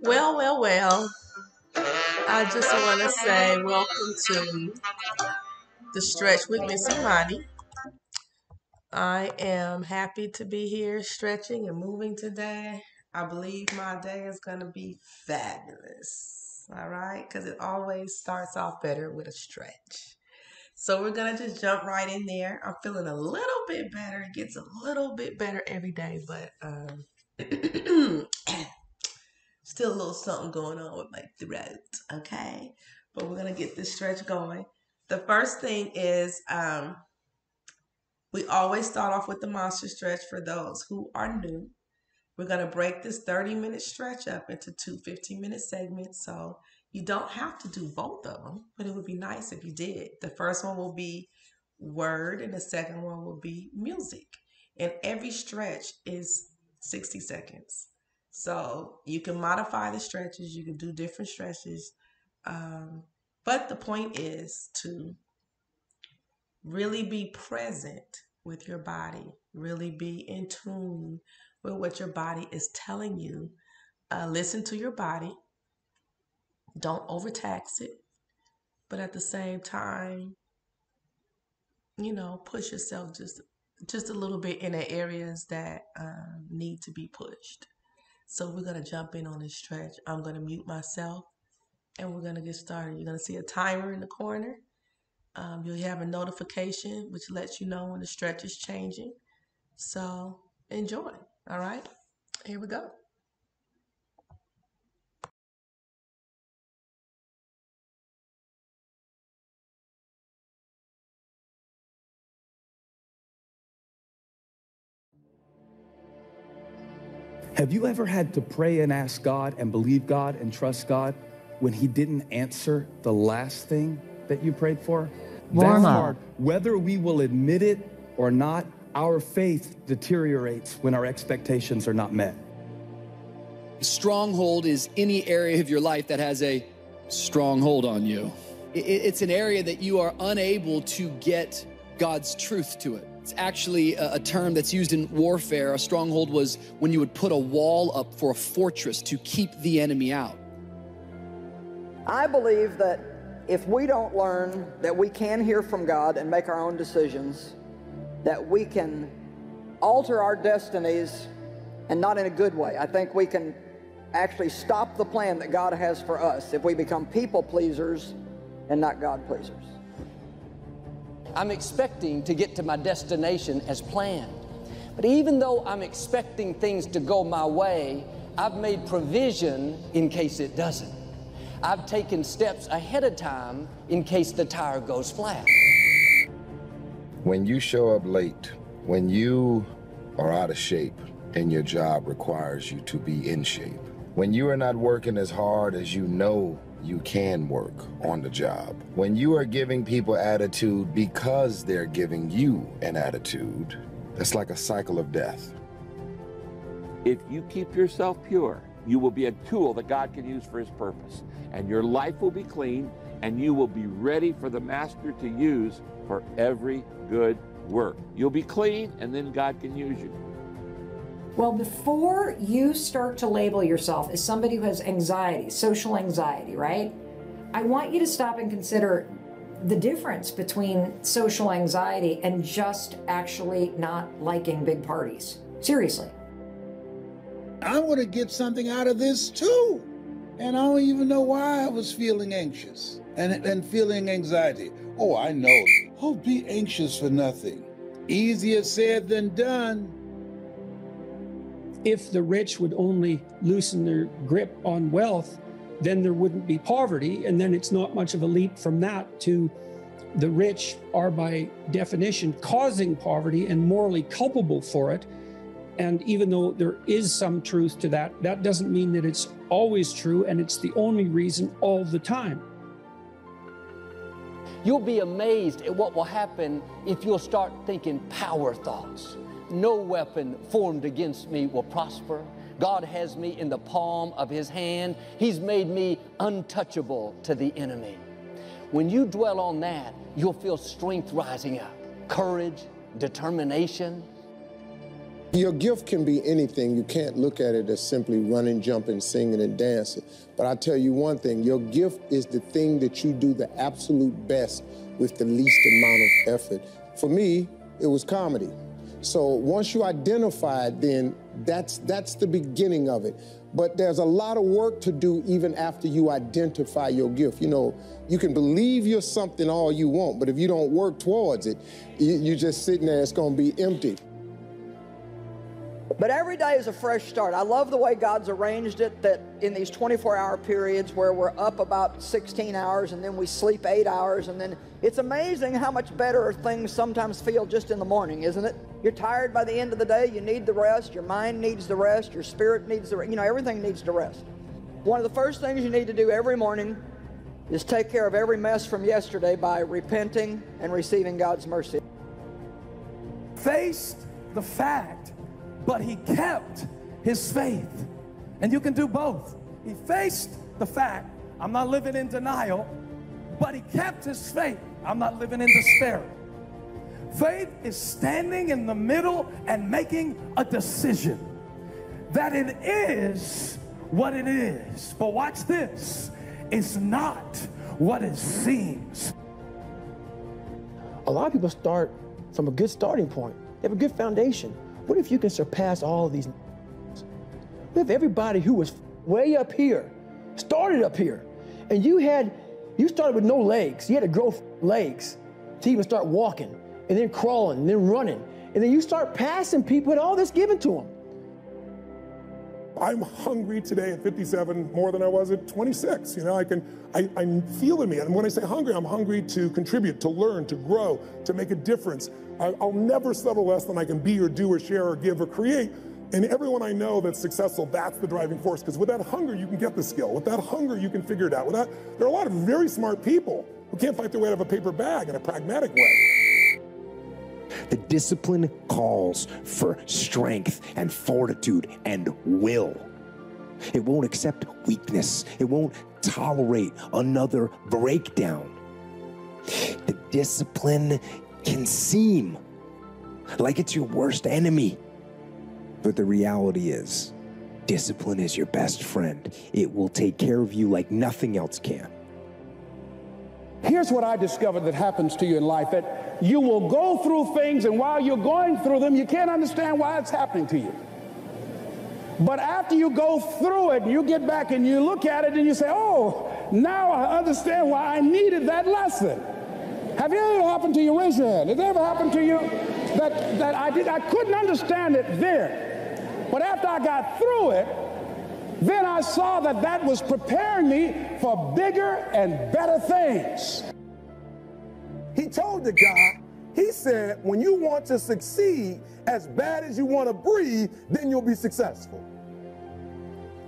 Well, well, well. I just want to say welcome to the Stretch with Miss Imani. I am happy to be here stretching and moving today. I believe my day is going to be fabulous. All right? Because it always starts off better with a stretch. So we're going to just jump right in there. I'm feeling a little bit better. It gets a little bit better every day, but still a little something going on with my throat. Okay? But we're going to get this stretch going. The first thing is we always start off with the monster stretch for those who are new. We're going to break this 30-minute stretch up into two 15-minute segments. So you don't have to do both of them, but it would be nice if you did. The first one will be word, and the second one will be music. And every stretch is 60 seconds. So you can modify the stretches, you can do different stretches. But the point is to really be present with your body, really be in tune with what your body is telling you. Listen to your body. Don't overtax it. But at the same time, push yourself just a little bit in the areas that need to be pushed. So we're going to jump in on this stretch. I'm going to mute myself and we're going to get started. You're going to see a timer in the corner. You'll have a notification which lets you know when the stretch is changing. So enjoy. All right, here we go. Have you ever had to pray and ask God and believe God and trust God when He didn't answer the last thing that you prayed for? That's hard. Whether we will admit it or not, our faith deteriorates when our expectations are not met. Stronghold is any area of your life that has a stronghold on you. It's an area that you are unable to get God's truth to it. It's actually a term that's used in warfare. A stronghold was when you would put a wall up for a fortress to keep the enemy out. I believe that if we don't learn that we can hear from God and make our own decisions, that we can alter our destinies, and not in a good way. I think we can actually stop the plan that God has for us if we become people pleasers and not God pleasers. I'm expecting to get to my destination as planned. But even though I'm expecting things to go my way, I've made provision in case it doesn't. I've taken steps ahead of time in case the tire goes flat. When you show up late, when you are out of shape and your job requires you to be in shape, when you are not working as hard as you know you can work on the job, when you are giving people attitude because they're giving you an attitude, that's like a cycle of death. If you keep yourself pure, you will be a tool that God can use for His purpose. And your life will be clean, and you will be ready for the Master to use for every good work. You'll be clean, and then God can use you. Well, before you start to label yourself as somebody who has anxiety, social anxiety, right? I want you to stop and consider the difference between social anxiety and just actually not liking big parties. Seriously. I want to get something out of this too. And I don't even know why I was feeling anxious and feeling anxiety. Oh, I know. Oh, be anxious for nothing. Easier said than done. If the rich would only loosen their grip on wealth, then there wouldn't be poverty. And then it's not much of a leap from that to the rich are by definition causing poverty and morally culpable for it. And even though there is some truth to that, that doesn't mean that it's always true and it's the only reason all the time. You'll be amazed at what will happen if you'll start thinking power thoughts. no weapon formed against me will prosper. God has me in the palm of His hand. He's made me untouchable to the enemy. When you dwell on that, you'll feel strength rising up, courage, determination. Your gift can be anything. You can't look at it as simply running, jumping, singing, and dancing. But I tell you one thing, your gift is the thing that you do the absolute best with the least amount of effort. For me, it was comedy. So once you identify it, then that's the beginning of it. But there's a lot of work to do even after you identify your gift. You know, you can believe you're something all you want, but if you don't work towards it, you're just sitting there, it's going to be empty. But every day is a fresh start. I love the way God's arranged it, that in these 24-hour periods where we're up about 16 hours and then we sleep 8 hours, and then it's amazing how much better things sometimes feel just in the morning, isn't it? You're tired by the end of the day, you need the rest, your mind needs the rest, your spirit needs the rest, you know, everything needs the rest. One of the first things you need to do every morning is take care of every mess from yesterday by repenting and receiving God's mercy. Faced the fact, but he kept his faith. And you can do both. He faced the fact, I'm not living in denial, but he kept his faith. I'm not living in despair. Faith is standing in the middle and making a decision that it is what it is. But watch this, it's not what it seems. A lot of people start from a good starting point. They have a good foundation. What if you can surpass all of these? What if everybody who was way up here started up here, and you started with no legs. You had to grow legs to even start walking, and then crawling, and then running, and then you start passing people with all this given to them. I'm hungry today at 57 more than I was at 26. You know, I feel in me. And when I say hungry, I'm hungry to contribute, to learn, to grow, to make a difference. I'll never settle less than I can be or do or share or give or create. And everyone I know that's successful, that's the driving force. Because with that hunger, you can get the skill. With that hunger, you can figure it out. With that, there are a lot of very smart people who can't fight their way out of a paper bag in a pragmatic way. The discipline calls for strength and fortitude and will. It won't accept weakness. It won't tolerate another breakdown. The discipline can seem like it's your worst enemy. But the reality is, discipline is your best friend. It will take care of you like nothing else can. Here's what I discovered that happens to you in life, that you will go through things, and while you're going through them, you can't understand why it's happening to you. But after you go through it, you get back and you look at it and you say, oh, now I understand why I needed that lesson. Have you ever happened to you? Raise your hand. Has it ever happened to you that I couldn't understand it then, but after I got through it, then I saw that that was preparing me for bigger and better things. He told the guy, he said, when you want to succeed as bad as you want to breathe, then you'll be successful.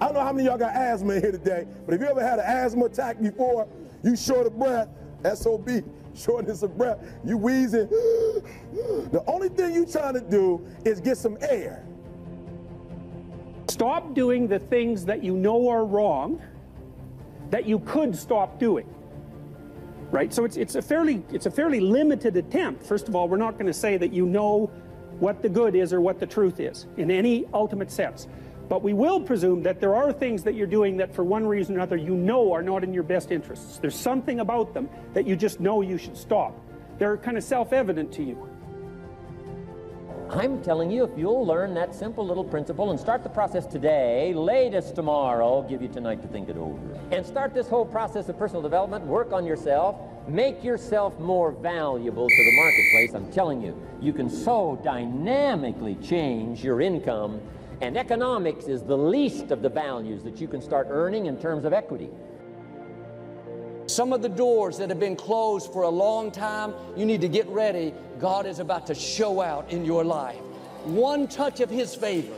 I don't know how many of y'all got asthma in here today, but if you ever had an asthma attack before, you short of breath, SOB, shortness of breath, you wheezing. The only thing you're trying to do is get some air. Stop doing the things that you know are wrong that you could stop doing. Right? So it's a fairly limited attempt. First of all, we're not going to say that you know what the good is or what the truth is in any ultimate sense. But we will presume that there are things that you're doing that for one reason or another you know are not in your best interests. There's something about them that you just know you should stop. They're kind of self-evident to you. I'm telling you, if you'll learn that simple little principle and start the process today, latest tomorrow, give you tonight to think it over, and start this whole process of personal development, work on yourself, make yourself more valuable to the marketplace, I'm telling you, you can so dynamically change your income, and economics is the least of the values that you can start earning in terms of equity. Some of the doors that have been closed for a long time, you need to get ready. God is about to show out in your life. One touch of His favor,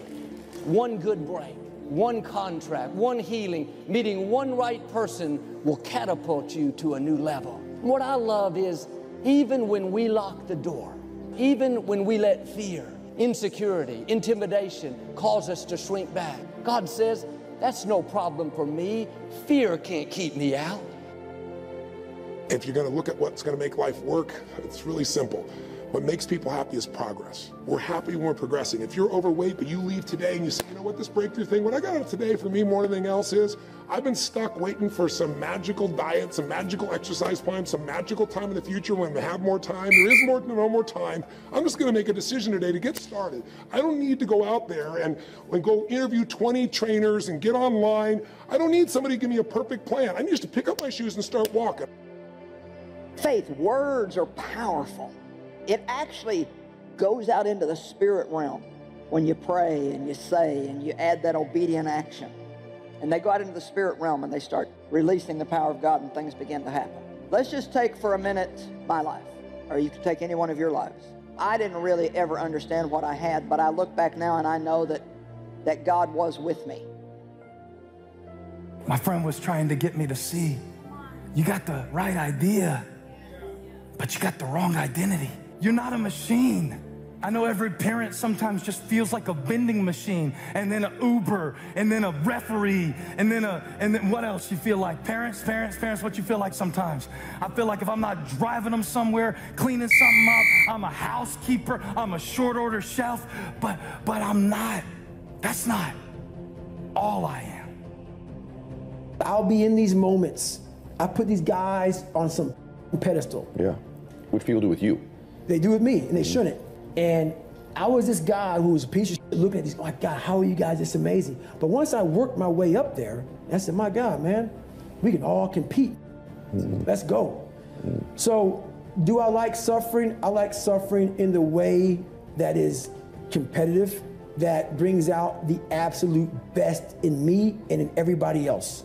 one good break, one contract, one healing, meeting one right person will catapult you to a new level. What I love is, even when we lock the door, even when we let fear insecurity, intimidation cause us to shrink back. God says, that's no problem for me. Fear can't keep me out. If you're going to look at what's going to make life work, it's really simple. What makes people happy is progress. We're happy when we're progressing. If you're overweight, but you leave today and you say, you know what, this breakthrough thing, what I got out today for me more than anything else is, I've been stuck waiting for some magical diet, some magical exercise plan, some magical time in the future when we have more time. There is no more time. I'm just going to make a decision today to get started. I don't need to go out there and go interview 20 trainers and get online. I don't need somebody to give me a perfect plan. I need just to pick up my shoes and start walking. Faith, words are powerful. It actually goes out into the spirit realm when you pray and you say and you add that obedient action. And they go out into the spirit realm and they start releasing the power of God and things begin to happen. Let's just take for a minute my life, or you could take any one of your lives. I didn't really ever understand what I had, but I look back now and I know that God was with me. My friend was trying to get me to see, you got the right idea, but you got the wrong identity. You're not a machine. I know every parent sometimes just feels like a vending machine, and then an Uber, and then a referee, and then what else you feel like? Parents, what you feel like sometimes? I feel like if I'm not driving them somewhere, cleaning something up, I'm a housekeeper, I'm a short order chef, but I'm not. That's not all I am. I'll be in these moments. I put these guys on some pedestal. Yeah, which people do with you. They do with me, and they shouldn't. And I was this guy who was a piece of shit looking at these, oh my God, how are you guys this amazing? But once I worked my way up there, I said, my God, man, we can all compete. Let's go. So do I like suffering? I like suffering in the way that is competitive, that brings out the absolute best in me and in everybody else.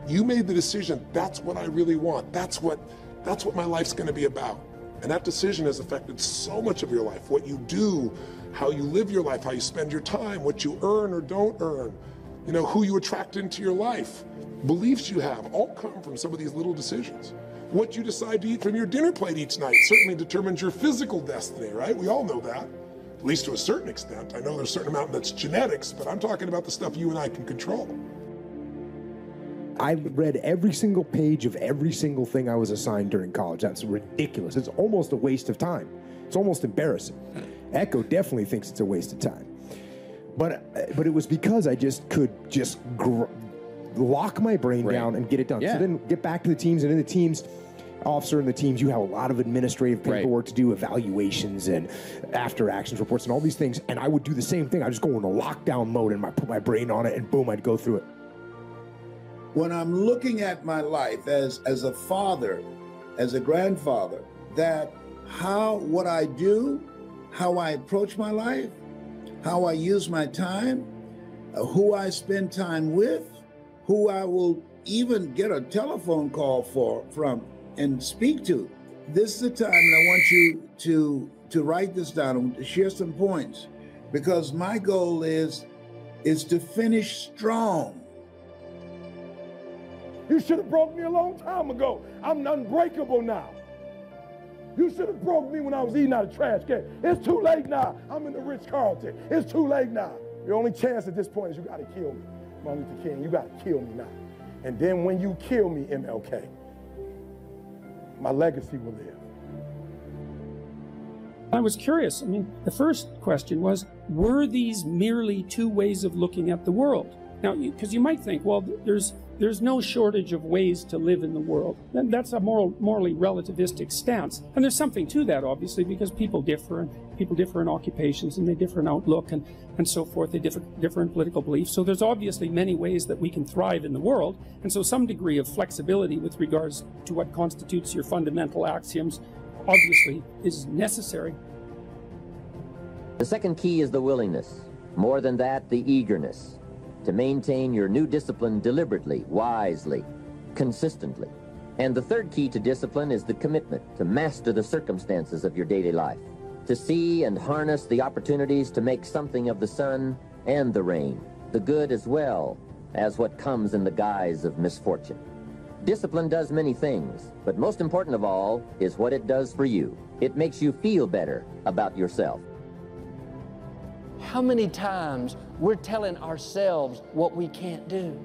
You made the decision, that's what I really want. That's what my life's going to be about. And that decision has affected so much of your life. What you do, how you live your life, how you spend your time, what you earn or don't earn, you know, who you attract into your life. Beliefs you have all come from some of these little decisions. What you decide to eat from your dinner plate each night certainly determines your physical destiny, right? We all know that, at least to a certain extent. I know there's a certain amount that's genetics, but I'm talking about the stuff you and I can control. I read every single page of every single thing I was assigned during college. That's ridiculous. It's almost a waste of time. It's almost embarrassing. Echo definitely thinks it's a waste of time. But it was because I just could lock my brain down and get it done. Yeah. So then get back to the teams, and in the teams, officer in the teams, you have a lot of administrative paperwork to do, evaluations and after actions reports and all these things. And I would do the same thing. I just go into lockdown mode and put my brain on it, and boom, I'd go through it. When I'm looking at my life as a father, as a grandfather, that what I do, how I approach my life, how I use my time, who I spend time with, who I will even get a telephone call from and speak to. This is the time, and I want you to write this down and share some points, because my goal is to finish strong. You should have broke me a long time ago. I'm unbreakable now. You should have broke me when I was eating out of trash can. It's too late now. I'm in the Ritz-Carlton. It's too late now. The only chance at this point is you got to kill me. Martin Luther King, you got to kill me now. And then when you kill me, MLK, my legacy will live. I was curious. I mean, the first question was, were these merely two ways of looking at the world? Now, because you might think, well, there's no shortage of ways to live in the world. And that's a morally relativistic stance. And there's something to that, obviously, because people differ, and people differ in occupations, and they differ in outlook, and so forth. They differ in political beliefs. So there's obviously many ways that we can thrive in the world. And so some degree of flexibility with regards to what constitutes your fundamental axioms obviously is necessary. The second key is the willingness. More than that, the eagerness to maintain your new discipline deliberately, wisely, consistently. And the third key to discipline is the commitment to master the circumstances of your daily life, to see and harness the opportunities to make something of the sun and the rain, the good as well as what comes in the guise of misfortune. Discipline does many things, but most important of all is what it does for you. It makes you feel better about yourself. how many times we're telling ourselves what we can't do.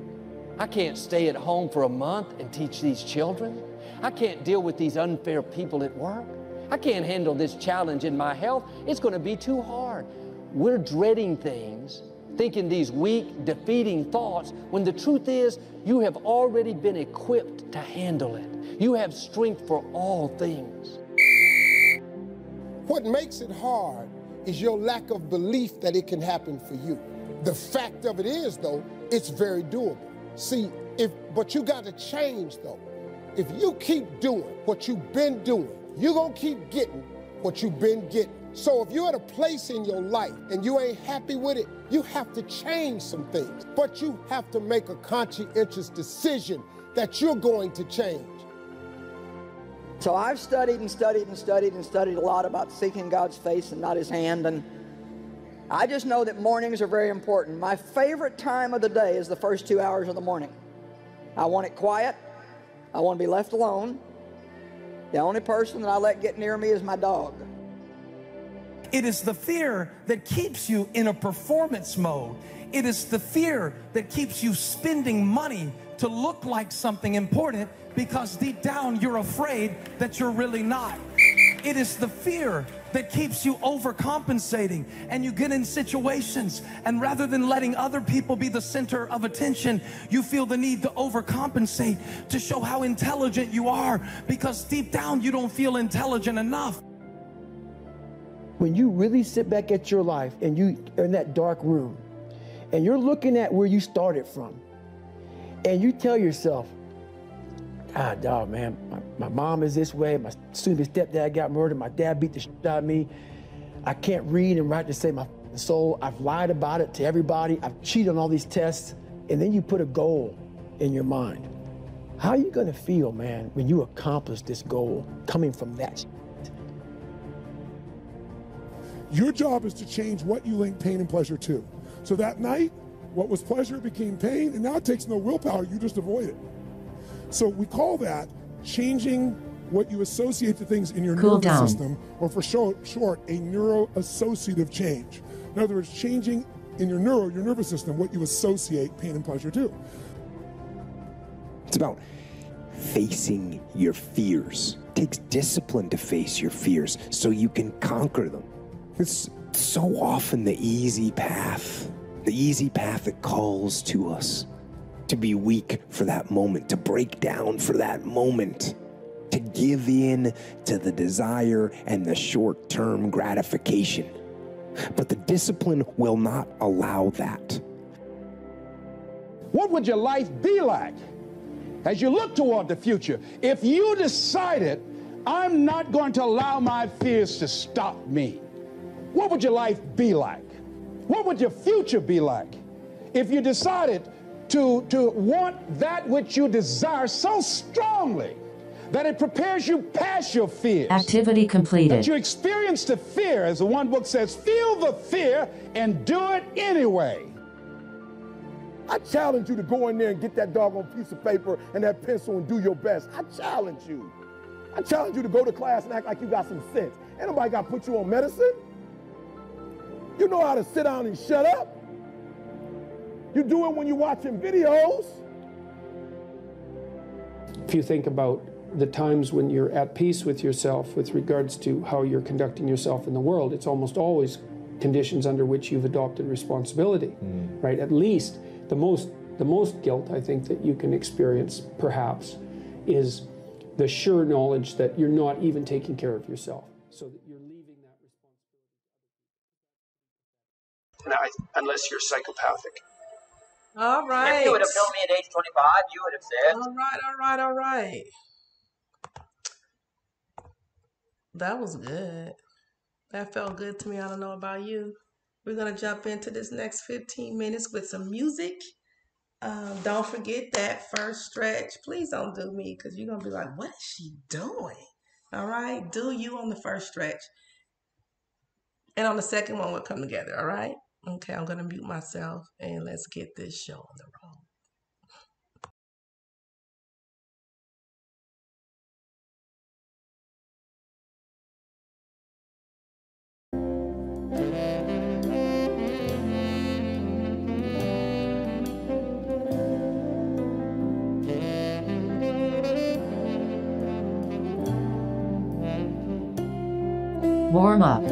I can't stay at home for a month and teach these children. I can't deal with these unfair people at work. I can't handle this challenge in my health. It's going to be too hard. We're dreading things, thinking these weak, defeating thoughts, when the truth is you have already been equipped to handle it. You have strength for all things. What makes it hard is your lack of belief that it can happen for you. The fact of it is, though, it's very doable. See, but you got to change, though. If you keep doing what you've been doing, you're going to keep getting what you've been getting. So if you're at a place in your life and you ain't happy with it, you have to change some things. But you have to make a conscientious decision that you're going to change. So I've studied and studied and studied and studied a lot about seeking God's face and not His hand, and I just know that mornings are very important. My favorite time of the day is the first 2 hours of the morning. I want it quiet. I want to be left alone. The only person that I let get near me is my dog. It is the fear that keeps you in a performance mode. It is the fear that keeps you spending money to look like something important, because deep down you're afraid that you're really not. It is the fear that keeps you overcompensating, and you get in situations, and rather than letting other people be the center of attention, you feel the need to overcompensate to show how intelligent you are, because deep down you don't feel intelligent enough. When you really sit back at your life and you are in that dark room and you're looking at where you started from, and you tell yourself, ah, dog, man, my mom is this way, my soon-to-be stepdad got murdered, my dad beat the shit out of me, I can't read and write to save my soul, I've lied about it to everybody, I've cheated on all these tests, and then you put a goal in your mind. How are you gonna feel, man, when you accomplish this goal coming from that shit? Your job is to change what you link pain and pleasure to. So that night, what was pleasure became pain, and now it takes no willpower, you just avoid it. So we call that changing what you associate to things in your nervous system, or for short, a neuroassociative change. In other words, changing in your nervous system, what you associate pain and pleasure to. It's about facing your fears. It takes discipline to face your fears so you can conquer them. It's so often the easy path that calls to us. To be weak for that moment, to break down for that moment, to give in to the desire and the short-term gratification. But the discipline will not allow that. What would your life be like as you look toward the future if you decided, I'm not going to allow my fears to stop me? What would your life be like? What would your future be like if you decided to want that which you desire so strongly that it prepares you past your fears? Activity completed. That you experience the fear, as the one book says, feel the fear and do it anyway. I challenge you to go in there and get that doggone piece of paper and that pencil and do your best. I challenge you. I challenge you to go to class and act like you got some sense. Ain't nobody got to put you on medicine. You know how to sit down and shut up. You do it when you're watching videos. If you think about the times when you're at peace with yourself with regards to how you're conducting yourself in the world, it's almost always conditions under which you've adopted responsibility, right? At least the most guilt I think that you can experience perhaps is the sure knowledge that you're not even taking care of yourself, so that you're leaving that responsibility. Unless you're psychopathic. All right. If you would have known me at age 25, you would have said. All right. That was good. That felt good to me. I don't know about you. We're going to jump into this next 15 minutes with some music. Don't forget that first stretch. Please don't do me, because you're going to be like, what is she doing? All right? Do you on the first stretch. And on the second one, we'll come together. All right? Okay, I'm going to mute myself, and let's get this show on the road. Warm up.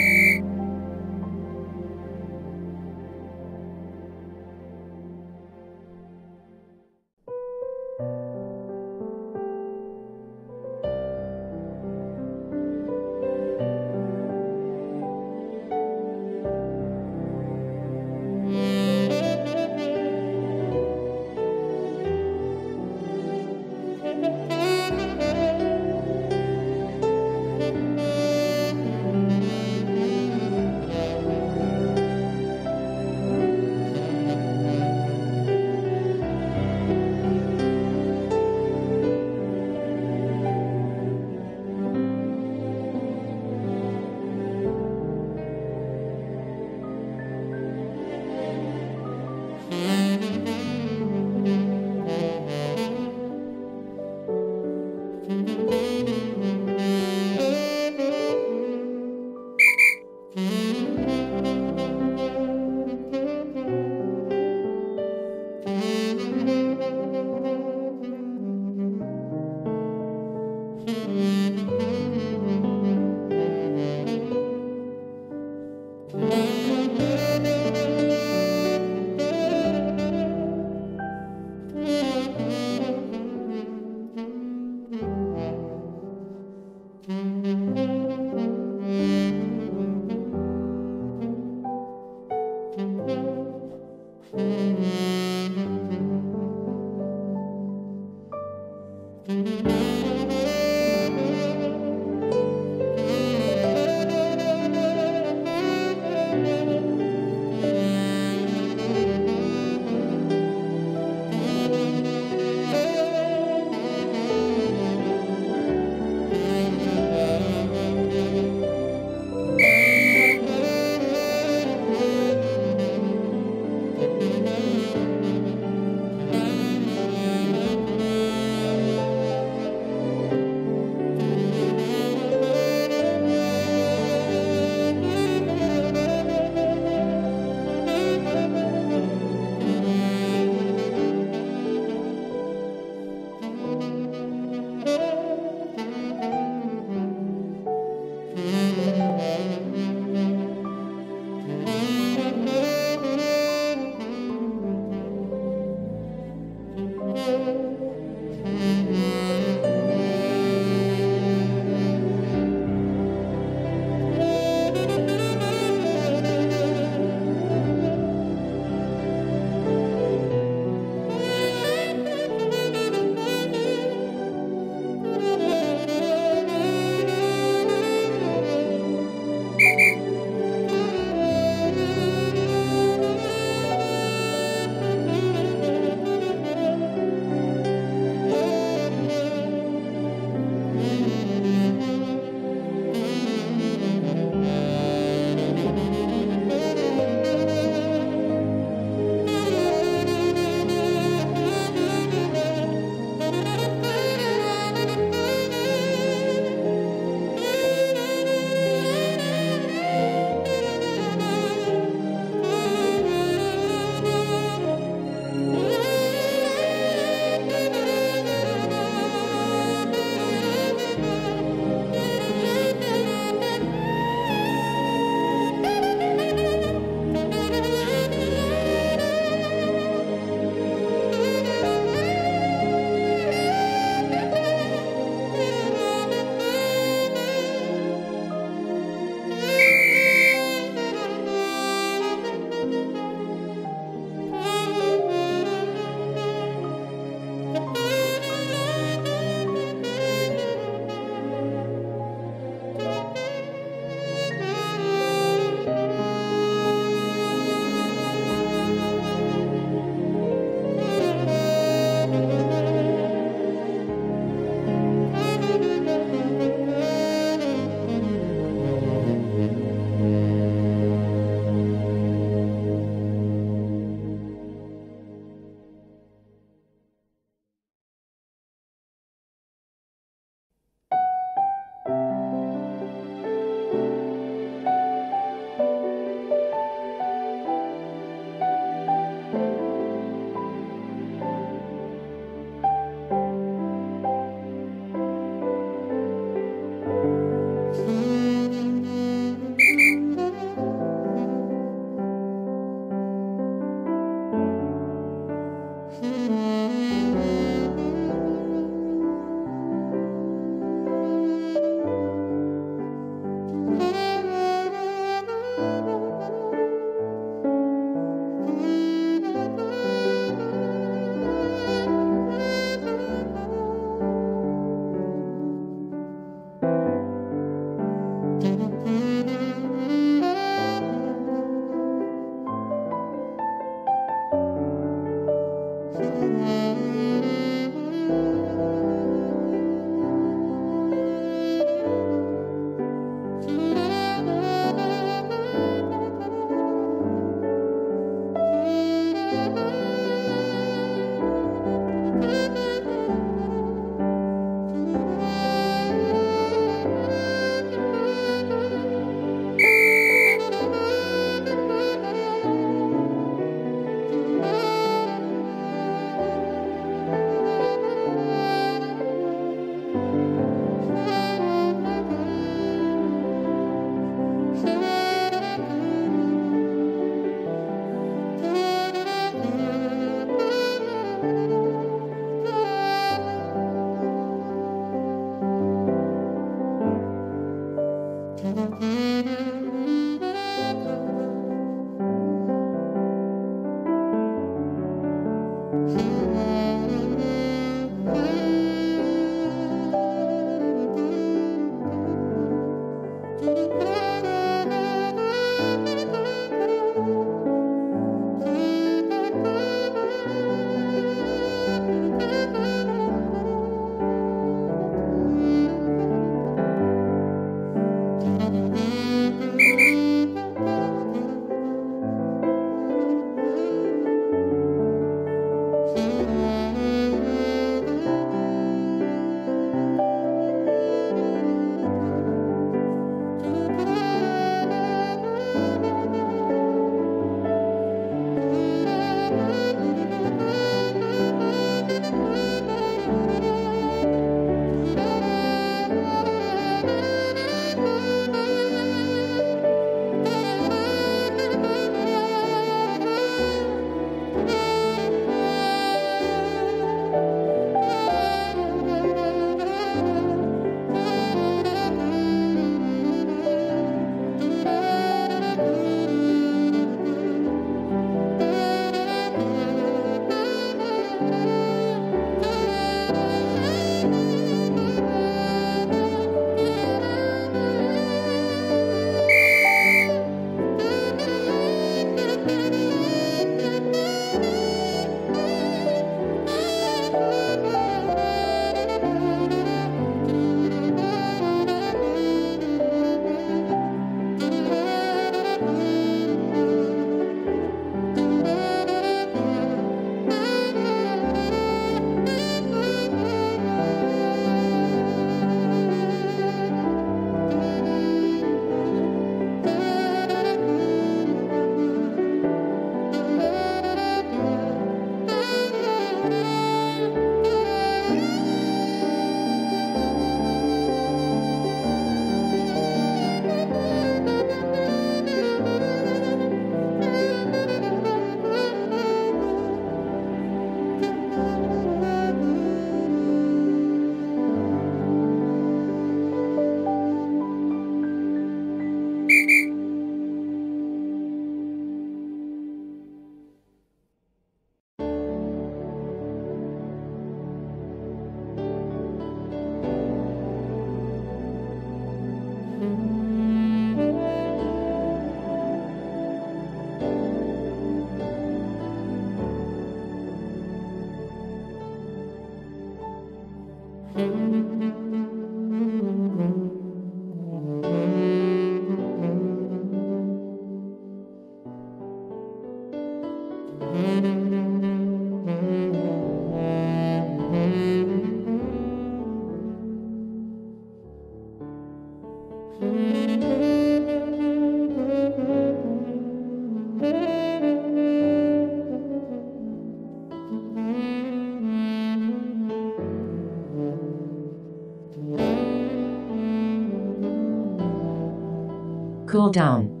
Cool down.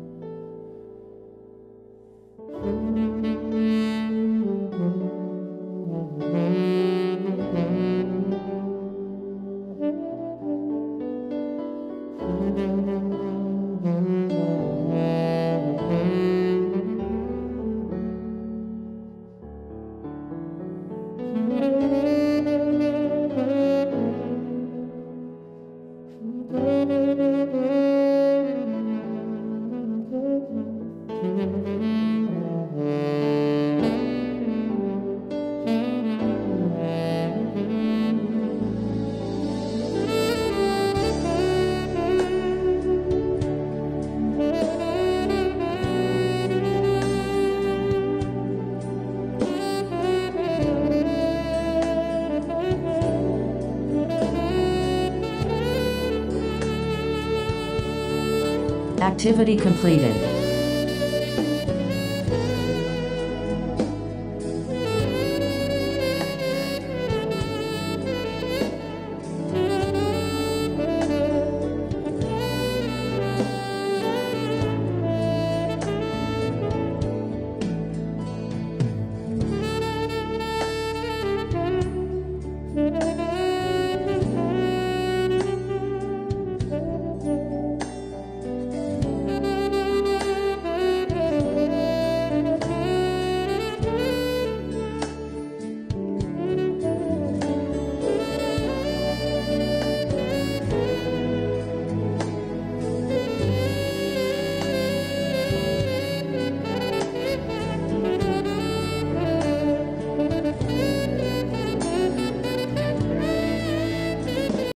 Activity completed.